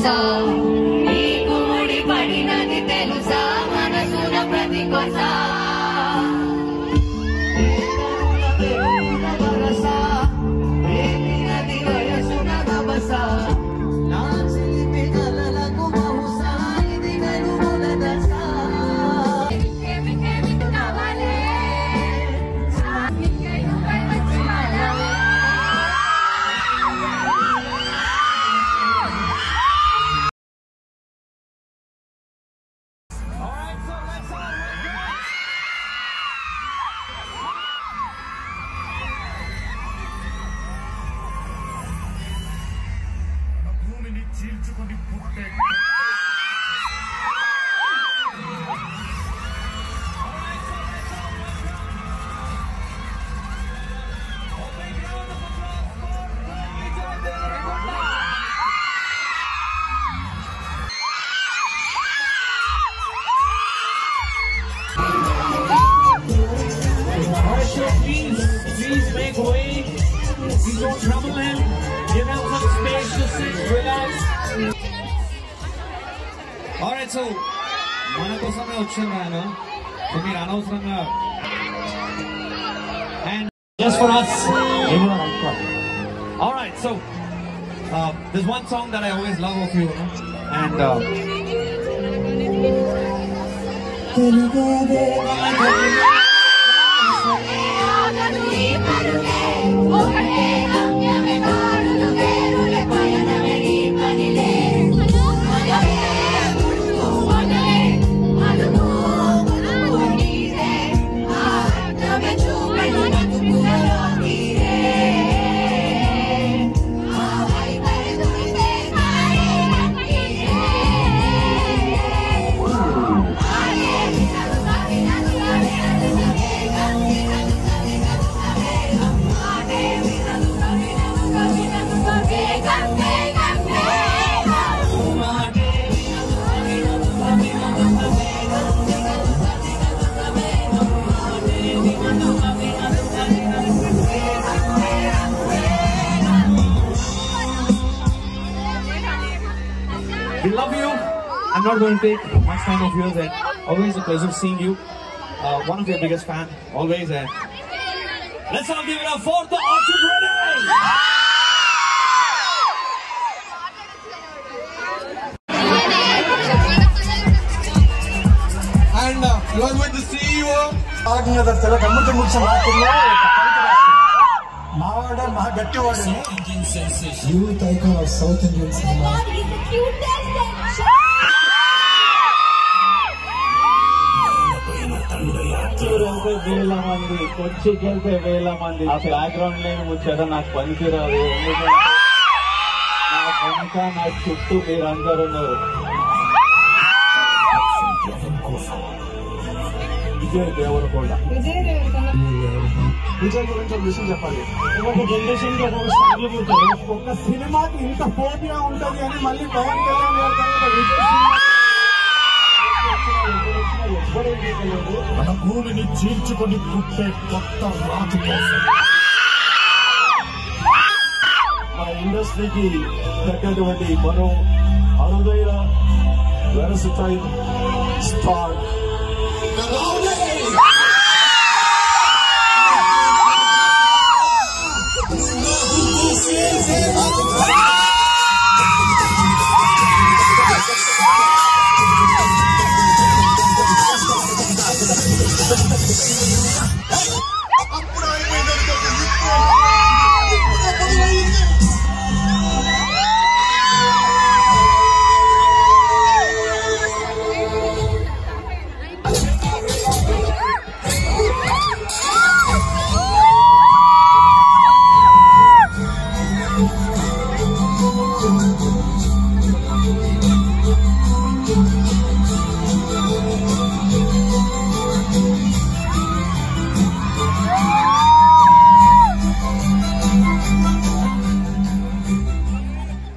తెలుసా నీకు ముడి పడినది తెలుసా మనసున ప్రతి కొస Please make way. Please don't trouble him. Give him some space to sit, relax. Alright, so మన కోసమే వచ్చాను ఆయన. సో మీరు అనవసరంగా and just for us. Alright, so there's one song that I always love of you, and we love you. I'm not going to take much time of yours, and always a pleasure seeing you. One of your biggest fan, always. And let's all give it up for the Orchard Reading. And along with the CEO, youth icon of South Indian cinema. వేల మంది కొచ్చికెళ్తే వేల మంది ఆ background లేని ముచ్చట నాకు పనికిరాదు. నా వెనుక నా చుట్టూ మీరందరూ ఉన్నారు. విజయ్ దేవరకొండ విజయ్ గురించి ఒక విషయం చెప్పాలి. ఒక జనరేషన్ కి ఒక స్టార్లు పుట్టారు. ఒక సినిమాకి ఇంత ఫోబియా ఉంటుంది అని మళ్ళీ పవన్ కళ్యాణ్ గారు మన భూమిని చీల్చుకొని పుట్టే కొత్త రాజు కోసం మన ఇండస్ట్రీకి తగ్గటువంటి మరో అరుదైన వెరసిటైల్ star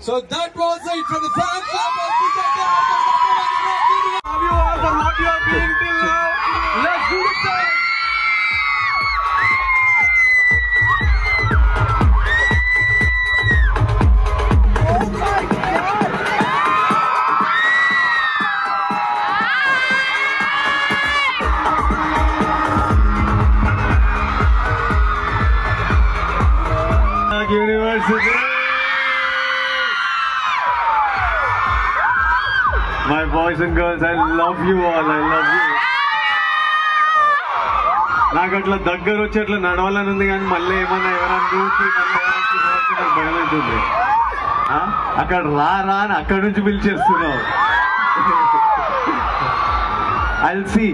So that was it for the fan club of the Love you all for what you are doing till now. Let's do the thing. Oh my God! my boys and girls, I love you all. I love you. నాకు అట్లా దగ్గర వచ్చి అట్లా నడవాలని ఉంది కానీ మళ్ళీ ఏమన్నా ఎవరైనా చూసి నాకు భయం అవుతుంది. అక్కడ రా అని అక్కడ నుంచి పిలిచేస్తున్నావు. I'll see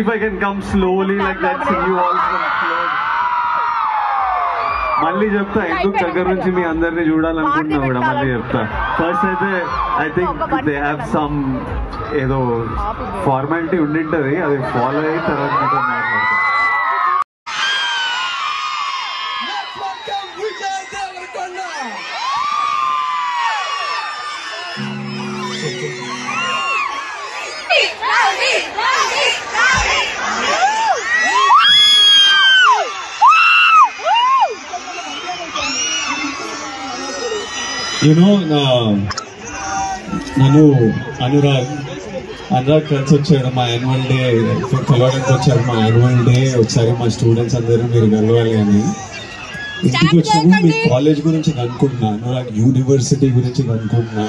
if I can come slowly like that, see you all from close. మళ్ళీ చెప్తా ఎందుకు దగ్గర నుంచి మీ అందరినీ చూడాలనుకుంటున్నా కూడా మళ్ళీ చెప్తా. ఫస్ట్ అయితే I think they have some ఏదో ఫార్మాలిటీ ఉండింటది, అది ఫాలో అయ్యి తర్వాత మాట్లాడతాం. నన్ను అనురాగ్ కలిసి వచ్చాడు మా యాన్యువల్ డే కలవడానికి వచ్చారు. మా యాన్యువల్ డే ఒకసారి మా స్టూడెంట్స్ అందరూ మీరు కలవాలి అని ఇంటికి వచ్చినప్పుడు మీ కాలేజ్ గురించి అనుకుంటున్నా, అనురాగ్ యూనివర్సిటీ గురించి అనుకుంటున్నా.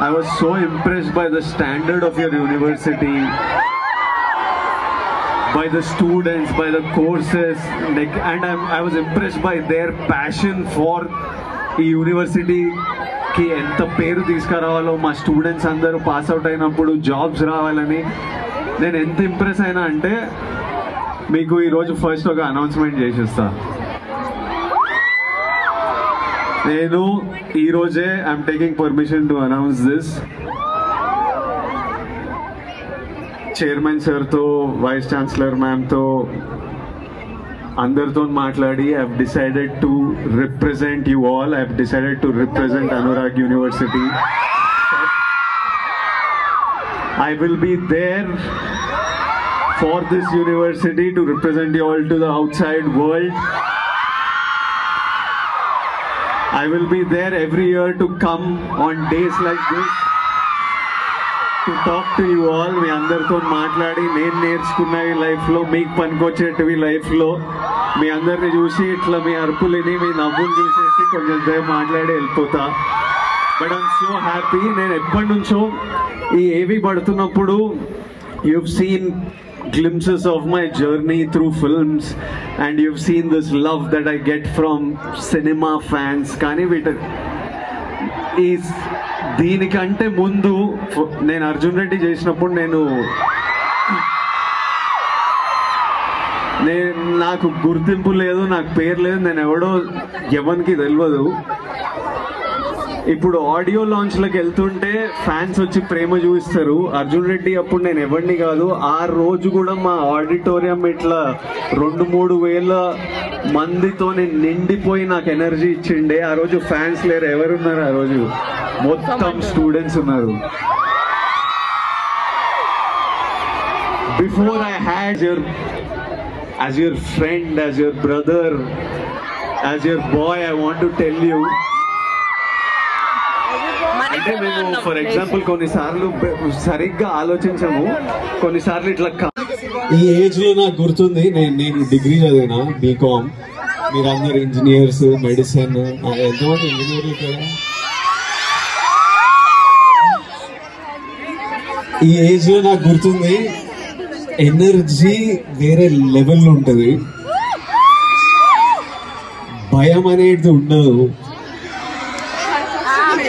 I was so impressed by the standard of your university, by the students, by the courses, like, and I was impressed by their passion for ఈ యూనివర్సిటీకి ఎంత పేరు తీసుకురావాలో, మా స్టూడెంట్స్ అందరూ పాస్ అవుట్ అయినప్పుడు జాబ్స్ రావాలని నేను ఎంత ఇంప్రెస్ అయినా అంటే మీకు ఈరోజు ఫస్ట్ ఒక అనౌన్స్మెంట్ చేసేస్తా. నేను ఈరోజే I'm taking permission to announce this. Chairman సార్తో, వైస్ ఛాన్సలర్ మ్యామ్తో అందరితో మాట్లాడి I've decided to represent you all. I've decided to represent Anurag university. I will be there for this university to represent you all to the outside world. I will be there every year to come on days like this to talk to you all. మీ అందరితో మాట్లాడి నేను నేర్చుకున్నవి లైఫ్లో మీకు పనికొచ్చేటివి లైఫ్లో మీ అందరిని చూసి ఇట్లా మీ అరుపులని మీ నవ్వులు చూసేసి కొంచెం సేపు మాట్లాడి వెళ్ళిపోతా. But I'm so happy. నేను ఎప్పటి నుంచో ఈ ఏవి పడుతున్నప్పుడు you've seen glimpses of my journey through films and you've seen this love that I get from cinema fans. కానీ దీనికంటే ముందు నేను అర్జున్ రెడ్డి చేసినప్పుడు నాకు గుర్తింపు లేదు, నాకు పేరు లేదు, నేను ఎవరికి తెలియదు. ఇప్పుడు ఆడియో లాంచ్లకు వెళ్తుంటే ఫ్యాన్స్ వచ్చి ప్రేమ చూపిస్తారు. అర్జున్ రెడ్డి అప్పుడు నేను ఎవరిని కాదు, ఆ రోజు కూడా మా ఆడిటోరియం ఇట్లా 2-3 వేల మందితో నేను నిండిపోయి నాకు ఎనర్జీ ఇచ్చిండే. ఆ రోజు ఫ్యాన్స్ లేరు, ఎవరున్నారు ఆ రోజు? మొత్తం స్టూడెంట్స్ ఉన్నారు. Before I had as your friend, as your brother, as your boy, I want to tell you, అంటే మేము ఫర్ ఎగ్జాంపుల్ కొన్నిసార్లు సరిగ్గా ఆలోచించము, కొన్నిసార్లు ఇట్లా. ఈ ఏజ్ లో నాకు గుర్తుంది, నేను డిగ్రీ చదివినా బీకామ్, మీరందరూ ఇంజనీర్స్, మెడిసిన్, ఎంతమంది ఇంజనీర్లు కదా. ఈ ఏజ్ లో నాకు గుర్తుంది ఎనర్జీ వేరే లెవెల్లో ఉంటుంది, భయం అనేది ఉండదు.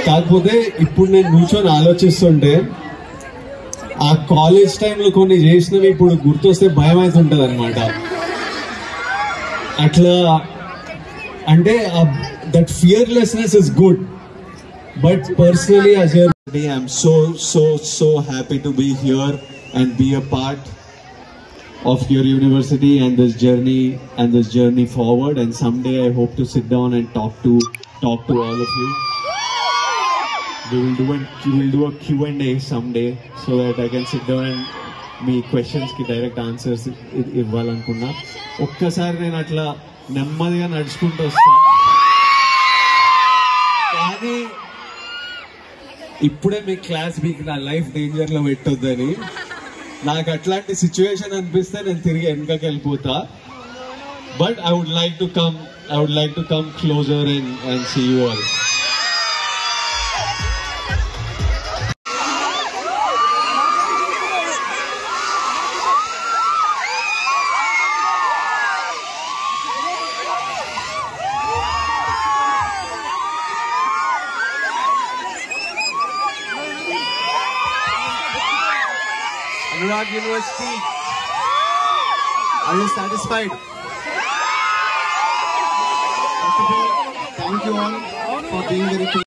కాకపోతే ఇప్పుడు నేను కూర్చొని ఆలోచిస్తుంటే ఆ కాలేజ్ టైంలో కొన్ని చేసినవి ఇప్పుడు గుర్తొస్తే భయం అవుతుంటది అనమాట. అట్లా అంటే that fearlessness is good. But personally as your I'm so happy to be here and be a part of your university and this journey forward, and someday I hope to sit down and talk to all of you. We will do a Q&A someday so that I can sit down and me questions ki direct answers ఇవ్వాలనుకున్నా. ఒక్కసారి నేను అట్లా నెమ్మదిగా నడుచుకుంటూ వస్తా, కానీ ఇప్పుడే మీ class మీకు నా లైఫ్ డేంజర్ లో పెట్టొద్దని. నాకు అట్లాంటి సిచ్యువేషన్ అనిపిస్తే నేను తిరిగి వెనకకి వెళ్ళిపోతా. But I would like to come closer and see you all. Anurag University. Are you satisfied? First of all, thank you all for being very patient.